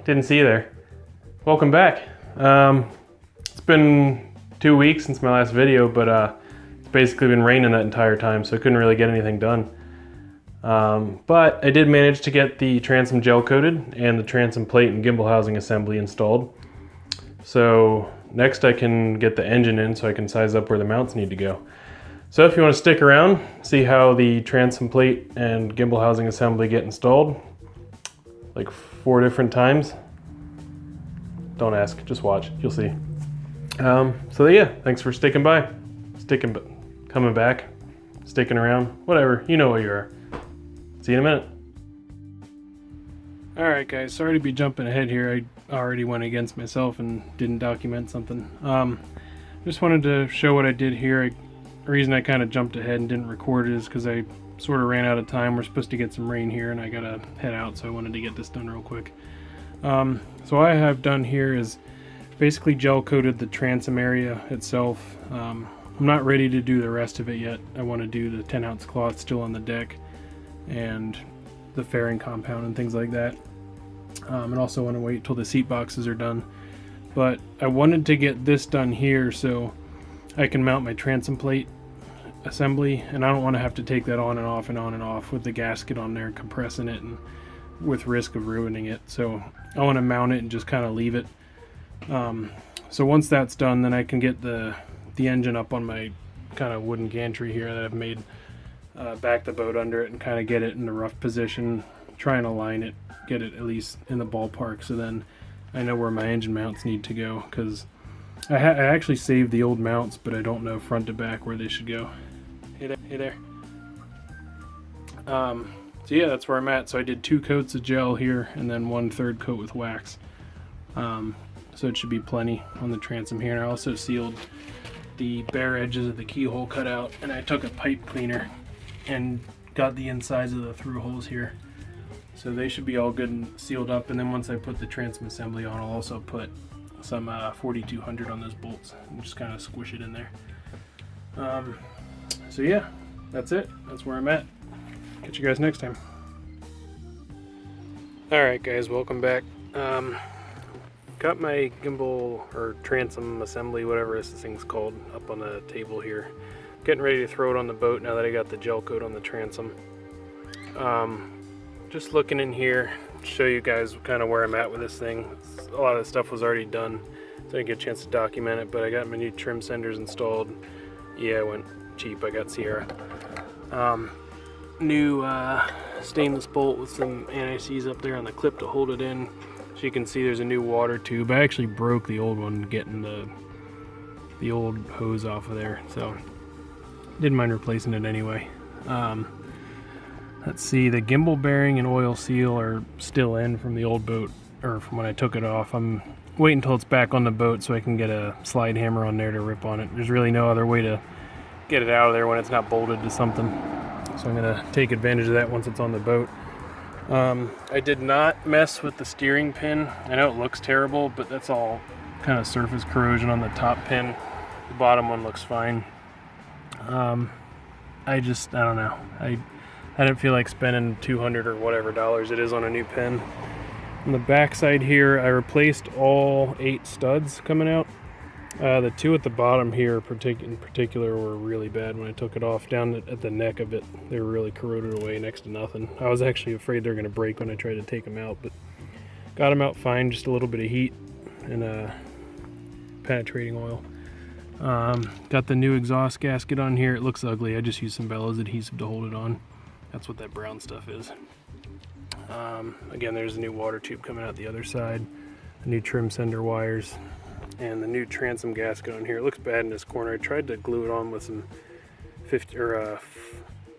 Didn't see you there. Welcome back. It's been 2 weeks since my last video, but it's basically been raining that entire time, so I couldn't really get anything done. But I did manage to get the transom gel coated and the transom plate and gimbal housing assembly installed. So next I can get the engine in so I can size up where the mounts need to go. So if you want to stick around, see how the transom plate and gimbal housing assembly get installed, like 4 different times. Don't ask, just watch, you'll see. So yeah, thanks for sticking by, coming back, sticking around, whatever, you know what you are. See you in a minute. Alright guys, sorry to be jumping ahead here. I already went against myself and didn't document something. Just wanted to show what I did here. The reason I kind of jumped ahead and didn't record it is because I sort of ran out of time. We're supposed to get some rain here and I gotta head out, so I wanted to get this done real quick. So what I have done here is basically gel coated the transom area itself. I'm not ready to do the rest of it yet. I want to do the 10-ounce cloth still on the deck and the fairing compound and things like that. And also want to wait till the seat boxes are done. But I wanted to get this done here so I can mount my transom plate assembly, and I don't want to have to take that on and off and on and off with the gasket on there compressing it and with risk of ruining it. So I want to mount it and just kind of leave it. So once that's done, then I can get the engine up on my kind of wooden gantry here that I've made, back the boat under it and kind of get it in the rough position, try and align it, get it at least in the ballpark, so then I know where my engine mounts need to go, because I actually saved the old mounts, but I don't know front to back where they should go. Hey there. So yeah, that's where I'm at. So I did 2 coats of gel here and then 1/3 coat with wax. So it should be plenty on the transom here. And I also sealed the bare edges of the keyhole cutout, and I took a pipe cleaner and got the insides of the through holes here. So they should be all good and sealed up. And then once I put the transom assembly on, I'll also put some 4200 on those bolts and just kind of squish it in there. So yeah, that's it. That's where I'm at. Catch you guys next time. Alright guys, welcome back. Got my gimbal or transom assembly, whatever this thing's called, up on the table here. Getting ready to throw it on the boat now that I got the gel coat on the transom. Just looking in here, show you guys kind of where I'm at with this thing. A lot of the stuff was already done, so I didn't get a chance to document it, but I got my new trim senders installed. Yeah, I went cheap, I got Sierra. New stainless bolt with some anti-seize up there on the clip to hold it in. So you can see there's a new water tube. I actually broke the old one getting the old hose off of there, so didn't mind replacing it anyway. Let's see, the gimbal bearing and oil seal are still in from the old boat, or from when I took it off. I'm waiting until it's back on the boat so I can get a slide hammer on there to rip on it. There's really no other way to get it out of there when it's not bolted to something. So I'm gonna take advantage of that once it's on the boat. I did not mess with the steering pin. I know it looks terrible, but that's all kind of surface corrosion on the top pin. The bottom one looks fine. I don't know. I didn't feel like spending $200 or whatever dollars it is on a new pin. On the back side here, I replaced all 8 studs coming out. The 2 at the bottom here in particular were really bad when I took it off. Down at the neck of it, they were really corroded away next to nothing. I was actually afraid they were going to break when I tried to take them out, but got them out fine, just a little bit of heat and penetrating oil. Got the new exhaust gasket on here. It looks ugly. I just used some bellows adhesive to hold it on. That's what that brown stuff is. Again, there's a new water tube coming out the other side, the new trim sender wires, and the new transom gasket on here. It looks bad in this corner. I tried to glue it on with some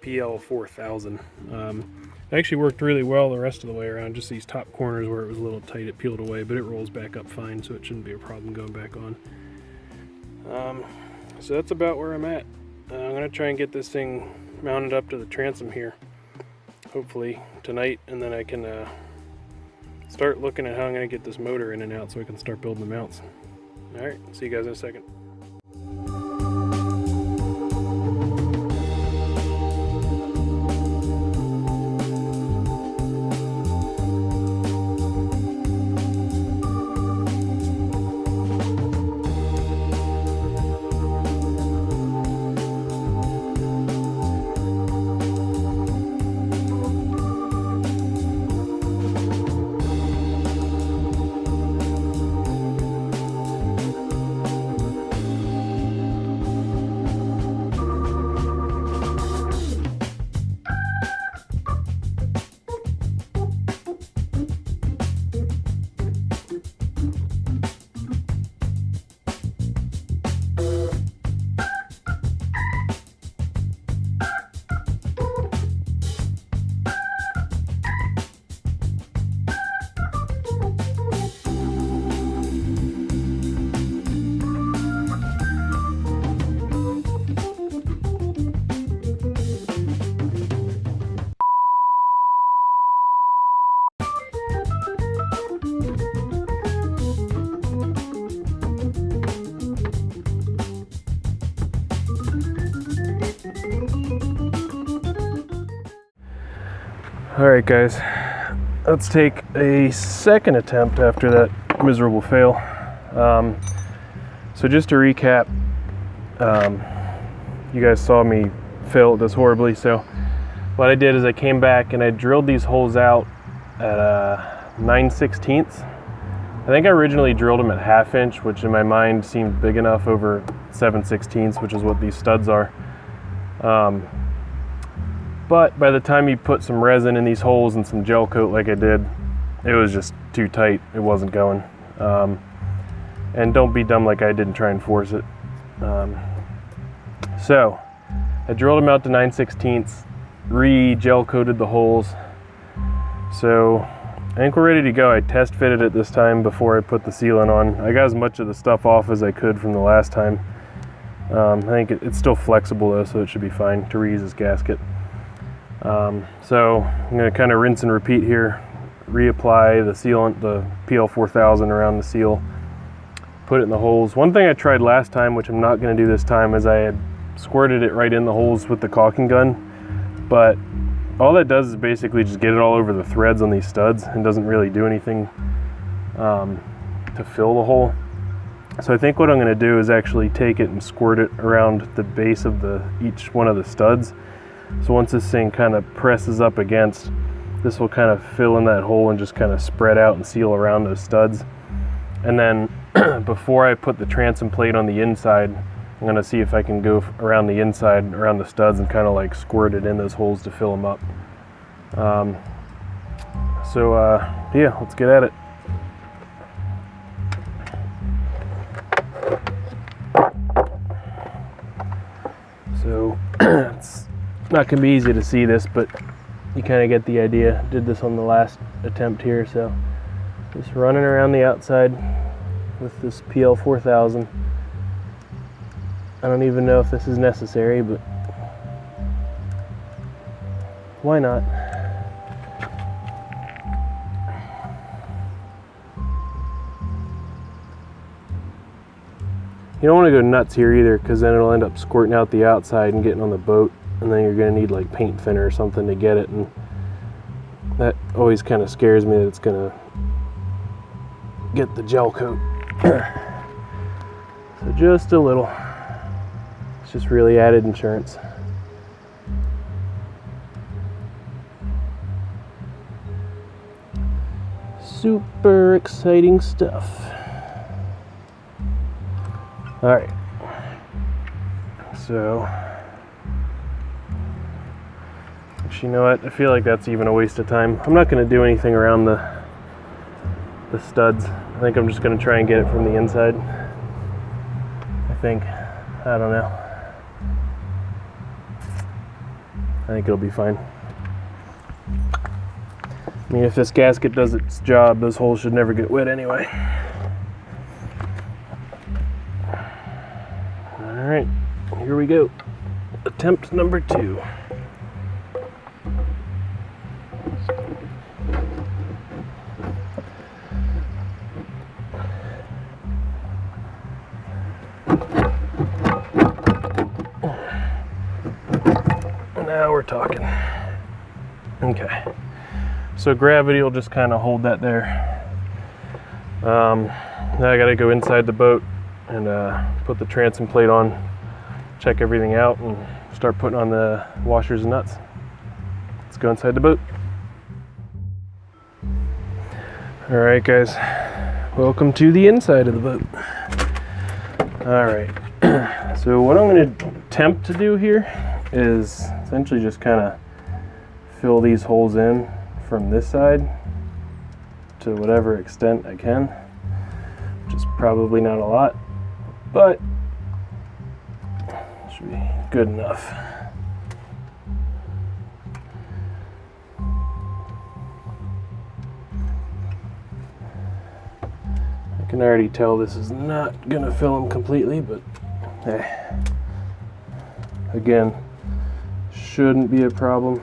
PL 4000. It actually worked really well the rest of the way around. Just these top corners where it was a little tight, it peeled away, but it rolls back up fine, so it shouldn't be a problem going back on. So that's about where I'm at. I'm gonna try and get this thing mounted up to the transom here, hopefully tonight, and then I can start looking at how I'm gonna get this motor in and out so I can start building the mounts. Alright, see you guys in a second. Alright guys, let's take a second attempt after that miserable fail. So just to recap, you guys saw me fail at this horribly, so what I did is I came back and I drilled these holes out at 9/16. I think I originally drilled them at 1/2 inch, which in my mind seemed big enough over 7/16, which is what these studs are. But by the time you put some resin in these holes and some gel coat like I did, it was just too tight. It wasn't going. And don't be dumb like I did and try and force it. So I drilled them out to 9/16, re-gel coated the holes. So I think we're ready to go. I test fitted it this time before I put the sealant on. I got as much of the stuff off as I could from the last time. I think it's still flexible though, so it should be fine to reuse this gasket. So I'm going to kind of rinse and repeat here, reapply the sealant, the PL4000 around the seal, put it in the holes. One thing I tried last time, which I'm not going to do this time, is I had squirted it right in the holes with the caulking gun, but all that does is basically just get it all over the threads on these studs and doesn't really do anything to fill the hole. So I think what I'm going to do is actually take it and squirt it around the base of each one of the studs. So once this thing kind of presses up against, this will kind of fill in that hole and just kind of spread out and seal around those studs. And then before I put the transom plate on the inside, I'm going to see if I can go around the inside, around the studs, and kind of like squirt it in those holes to fill them up. Yeah, let's get at it. So it's not going to be easy to see this, but you kind of get the idea. Did this on the last attempt here, so just running around the outside with this PL4000. I don't even know if this is necessary, but why not? You don't want to go nuts here either, because then it'll end up squirting out the outside and getting on the boat, and then you're going to need like paint thinner or something to get it, and that always kind of scares me that it's going to get the gel coat. So just a little. It's just really added insurance. Super exciting stuff. All right. So, actually, you know what? I feel like that's even a waste of time. I'm not going to do anything around the studs. I think I'm just going to try and get it from the inside. I think. I don't know. I think it'll be fine. I mean, if this gasket does its job, those holes should never get wet anyway. Alright, here we go. Attempt number 2. Now we're talking. Okay. So gravity will just kind of hold that there. Now I gotta go inside the boat and put the transom plate on, check everything out, and start putting on the washers and nuts. Let's go inside the boat. All right, guys. Welcome to the inside of the boat. All right. So what I'm going to attempt to do here is essentially just kind of fill these holes in from this side to whatever extent I can, which is probably not a lot, but should be good enough. I can already tell this is not gonna fill them completely, but again, shouldn't be a problem.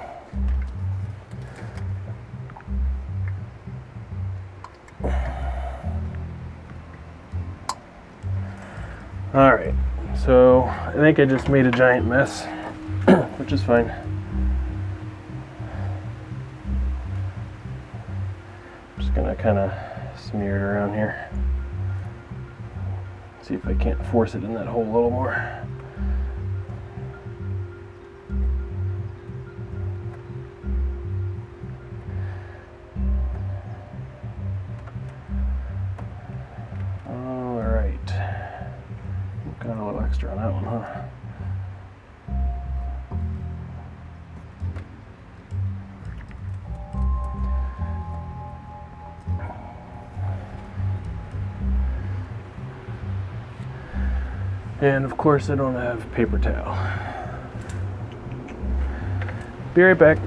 All right, so I think I just made a giant mess, which is fine. kind of smeared around here. See if I can't force it in that hole a little more. All right. Got a little extra on that one, huh? And of course I don't have paper towel. Be right back.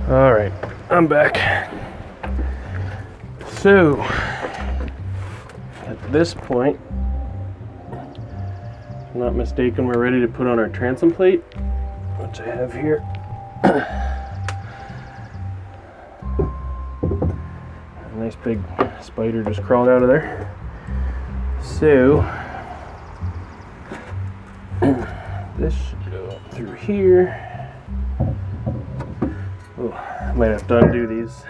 All right, I'm back. So, at this point, if I'm not mistaken, we're ready to put on our transom plate, which I have here. A nice big spider just crawled out of there. So, this should go through here. Oh, I might have to undo these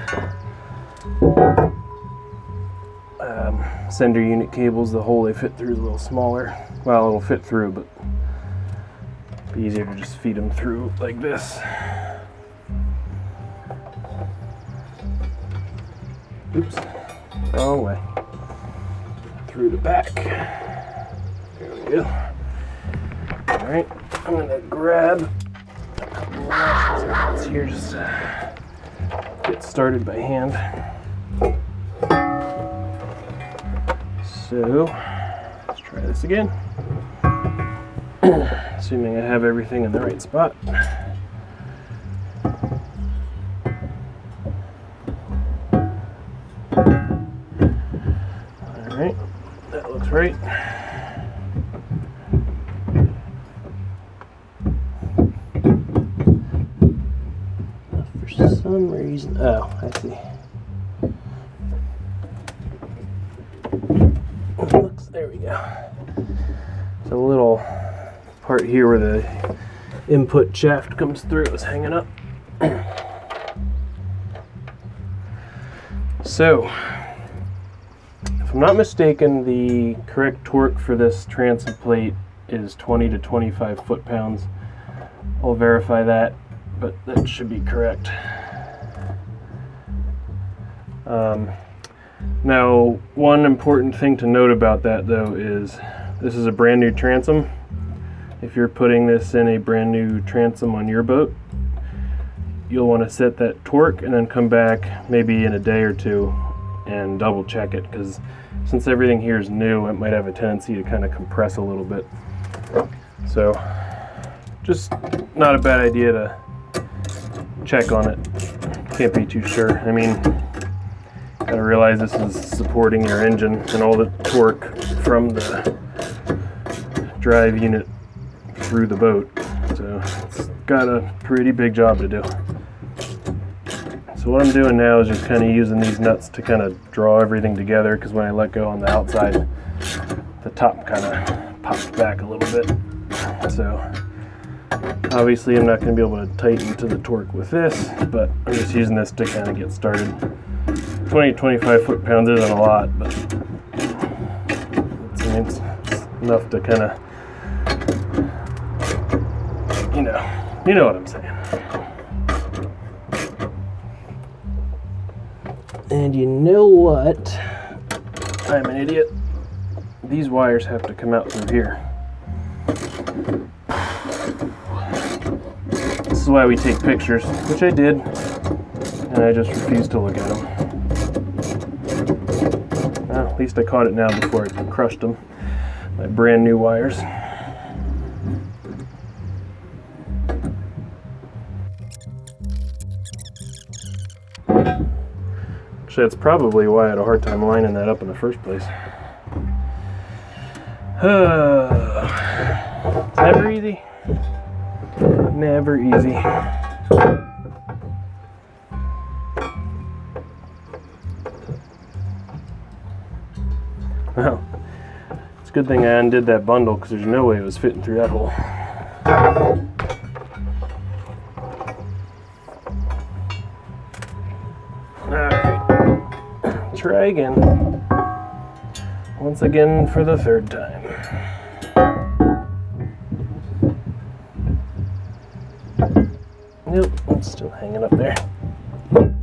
sender unit cables. The hole they fit through is a little smaller. Well, it'll fit through, but it'd be easier to just feed them through like this. Oops, wrong way. Through the back. There we go. Alright, I'm going to grab a couple more washers here just to get started by hand. So, let's try this again. Assuming I have everything in the right spot. Alright, that looks right. For some reason, oh, I see. Looks, there we go. There's a little part here where the input shaft comes through. It was hanging up. So, if I'm not mistaken, the correct torque for this transom plate is 20 to 25 foot-pounds. I'll verify that, but that should be correct. Now, one important thing to note about that, though, is this is a brand new transom. If you're putting this in a brand new transom on your boat, you'll want to set that torque and then come back maybe in a day or two and double check it, because since everything here is new, it might have a tendency to kind of compress a little bit. So, just not a bad idea to check on it. Can't be too sure. I mean, gotta realize this is supporting your engine and all the torque from the drive unit through the boat. So it's got a pretty big job to do. So what I'm doing now is just kind of using these nuts to kind of draw everything together, because when I let go on the outside, the top kind of pops back a little bit. So obviously I'm not going to be able to tighten to the torque with this, but I'm just using this to kind of get started. 20 to 25 foot-pounds isn't a lot, but it's enough to kind of, you know what I'm saying. And you know what? I'm an idiot. These wires have to come out through here. This is why we take pictures, which I did, and I just refused to look at them. Well, at least I caught it now before I crushed them. My brand new wires. Actually, that's probably why I had a hard time lining that up in the first place. It's never easy. Never easy. Well, it's a good thing I undid that bundle, because there's no way it was fitting through that hole. try again. Once again for the third time. Nope, it's still hanging up there.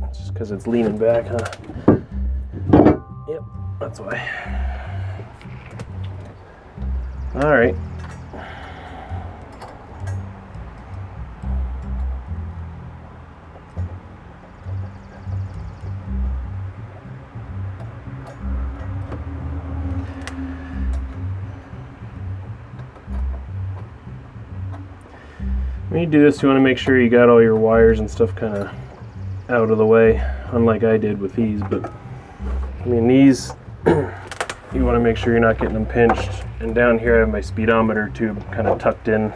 It's just because it's leaning back, huh? Yep, that's why. Alright. When you do this, you want to make sure you got all your wires and stuff kind of out of the way, unlike I did with these. But I mean, these you want to make sure you're not getting them pinched. And down here I have my speedometer tube kind of tucked in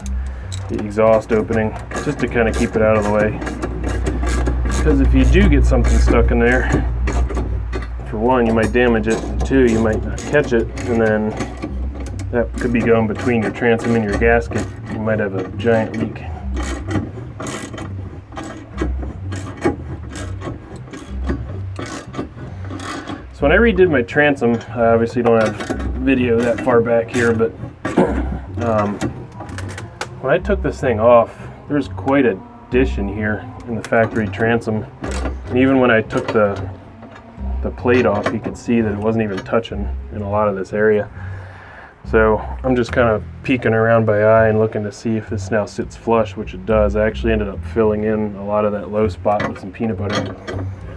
the exhaust opening, just to kind of keep it out of the way. Because if you do get something stuck in there, for one, you might damage it, and two, you might not catch it, and then that could be going between your transom and your gasket. You might have a giant leak. So when I redid my transom, I obviously don't have video that far back here, but when I took this thing off, there's quite a dish in here in the factory transom. And even when I took the plate off, you could see that it wasn't even touching in a lot of this area. So I'm just kind of peeking around by eye and looking to see if this now sits flush, which it does. I actually ended up filling in a lot of that low spot with some peanut butter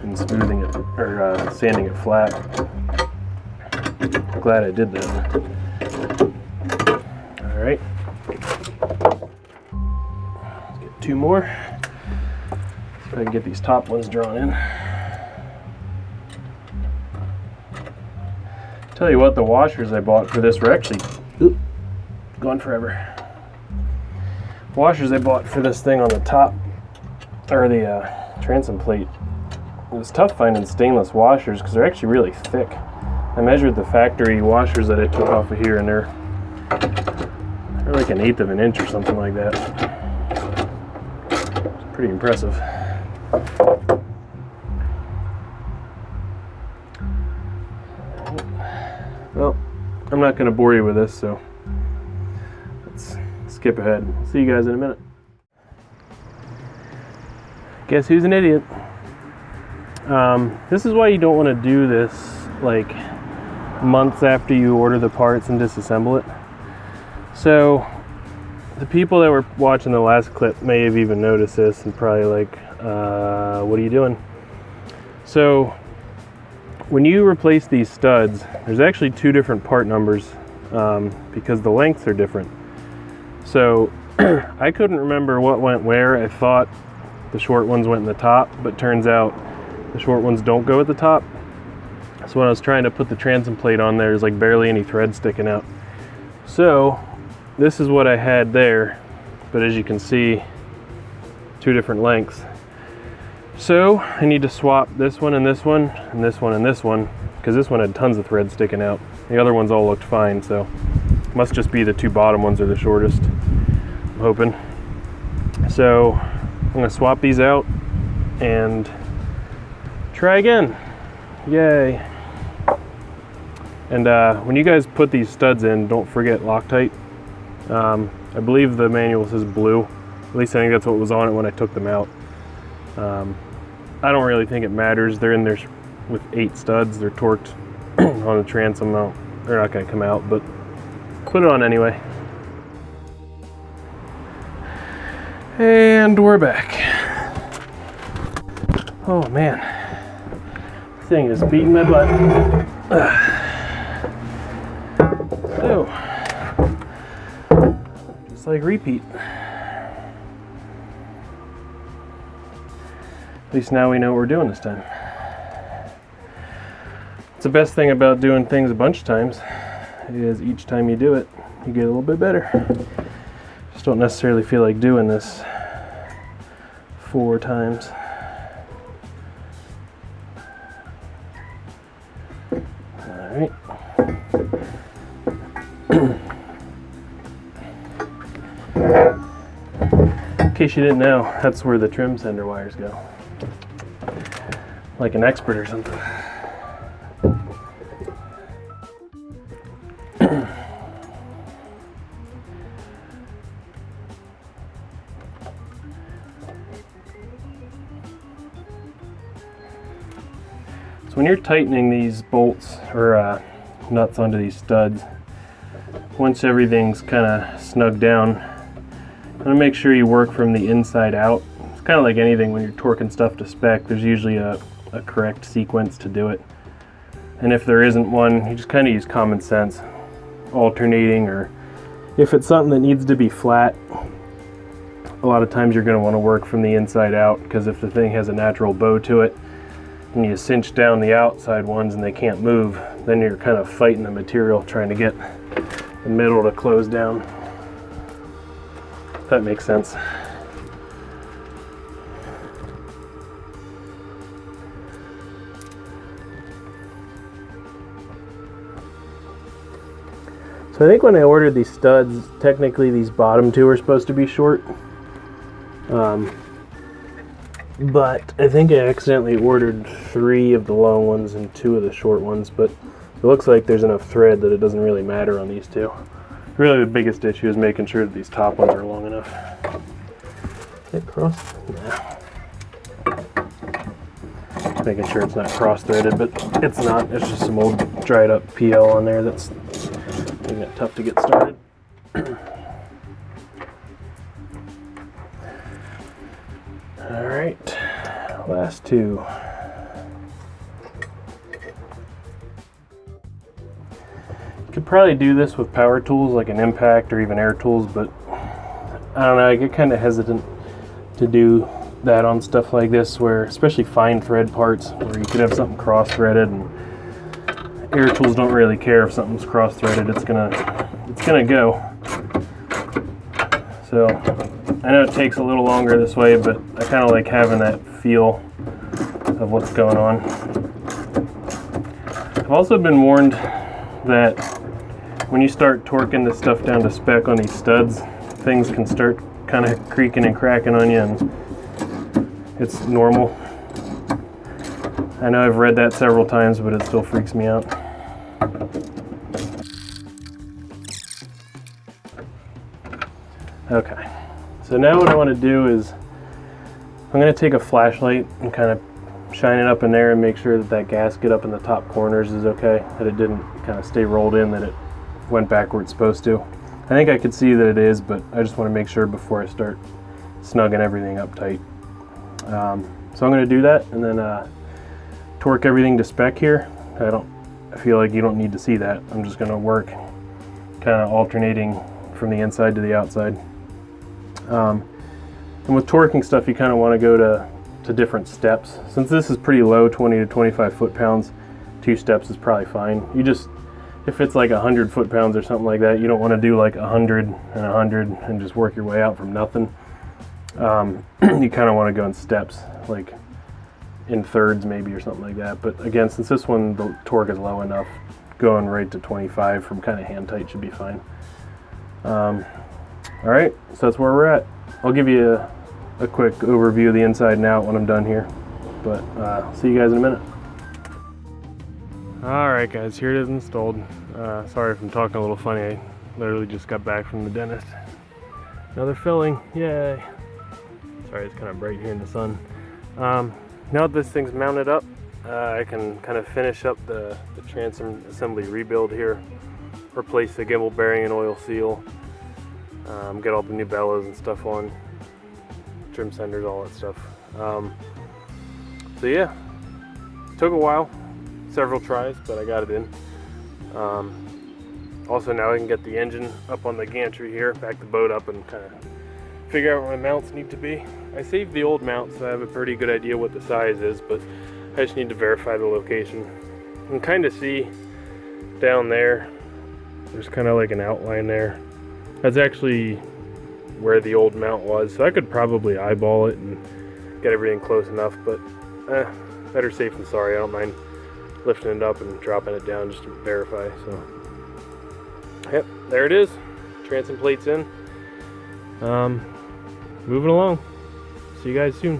and smoothing it, or sanding it flat. Glad I did that. All right. Let's get two more. See if I can get these top ones drawn in. Tell you what, the washers I bought for this were actually gone forever. Washers I bought for this thing on the top, or the transom plate. It was tough finding stainless washers because they're actually really thick. I measured the factory washers that I took off of here, and they're like 1/8 of an inch or something like that. It's pretty impressive. Well, I'm not going to bore you with this, so let's skip ahead. See you guys in a minute. Guess who's an idiot? This is why you don't want to do this like months after you order the parts and disassemble it. So the people that were watching the last clip may have even noticed this and probably like, what are you doing? So when you replace these studs, there's actually two different part numbers because the lengths are different. So I couldn't remember what went where. I thought the short ones went in the top, but turns out the short ones don't go at the top. So when I was trying to put the transom plate on, there's like barely any thread sticking out. So this is what I had there, but as you can see, two different lengths. So I need to swap this one and this one and this one and this one, because this one had tons of thread sticking out. The other ones all looked fine, so must just be the two bottom ones are the shortest, I'm hoping. So I'm gonna swap these out and try again. Yay. And when you guys put these studs in, don't forget Loctite. I believe the manual says blue. At least I think that's what was on it when I took them out. I don't really think it matters. They're in there with 8 studs. They're torqued on the transom. They're not going to come out, but put it on anyway. And we're back. Oh man, this thing is beating my butt. So, just like repeat. At least now we know what we're doing this time. It's the best thing about doing things a bunch of times is each time you do it, you get a little bit better. Just don't necessarily feel like doing this 4 times. Alright. In case you didn't know, that's where the trim sender wires go. Like an expert or something. So when you're tightening these bolts or nuts onto these studs, once everything's kind of snugged down, you want to make sure you work from the inside out. It's kind of like anything when you're torquing stuff to spec, there's usually a correct sequence to do it. And if there isn't one, you just kind of use common sense, alternating, or if it's something that needs to be flat, a lot of times you're going to want to work from the inside out, because if the thing has a natural bow to it, and you cinch down the outside ones and they can't move, then you're kind of fighting the material trying to get the middle to close down. If that makes sense. So I think when I ordered these studs, technically these bottom two are supposed to be short. But I think I accidentally ordered 3 of the long ones and 2 of the short ones, but it looks like there's enough thread that it doesn't really matter on these two. Really the biggest issue is making sure that these top ones are long enough. Is it cross? Nah. Making sure it's not cross-threaded, but it's not. It's just some old dried up PL on there that's making it tough to get started. Alright, last 2. You could probably do this with power tools like an impact or even air tools, but I don't know, I get kind of hesitant to do that on stuff like this, where especially fine thread parts where you could have something cross-threaded, and air tools don't really care if something's cross-threaded, it's gonna go. So I know it takes a little longer this way, but I kind of like having that feel of what's going on. I've also been warned that when you start torquing this stuff down to spec on these studs, things can start kind of creaking and cracking on you, and it's normal. I know I've read that several times, but it still freaks me out. Okay, so now what I want to do is I'm going to take a flashlight and kind of shine it up in there and make sure that that gasket up in the top corners is okay, that it didn't kind of stay rolled in, that it went back where it's supposed to. I think I could see that it is, but I just want to make sure before I start snugging everything up tight. So I'm going to do that and then torque everything to spec here. I feel like you don't need to see that. I'm just going to work kind of alternating from the inside to the outside. And with torquing stuff, you kind of want to go to different steps. Since this is pretty low, 20 to 25 foot-pounds, 2 steps is probably fine. You just, if it's like 100 foot-pounds or something like that, you don't want to do like 100 and 100 and just work your way out from nothing. You kind of want to go in steps, like in thirds maybe or something like that. But again, since this one, the torque is low enough, going right to 25 from kind of hand tight should be fine. All right, so that's where we're at. I'll give you a quick overview of the inside and out when I'm done here, but see you guys in a minute. All right, guys, here it is installed. Sorry if I'm talking a little funny. I literally just got back from the dentist. Another filling, yay. Sorry, it's kind of bright here in the sun. Now that this thing's mounted up, I can kind of finish up the transom assembly rebuild here, replace the gimbal bearing and oil seal, get all the new bellows and stuff on, trim centers, all that stuff. So yeah, took a while, several tries, but I got it in. Also now I can get the engine up on the gantry here, back the boat up, and kind of figure out where my mounts need to be. I saved the old mount, so I have a pretty good idea what the size is, but I just need to verify the location. You can kind of see down there, there's kind of like an outline there. That's actually where the old mount was, so I could probably eyeball it and get everything close enough, but better safe than sorry. I don't mind lifting it up and dropping it down just to verify. So yep, there it is. Transom plates in. Moving along. See you guys soon.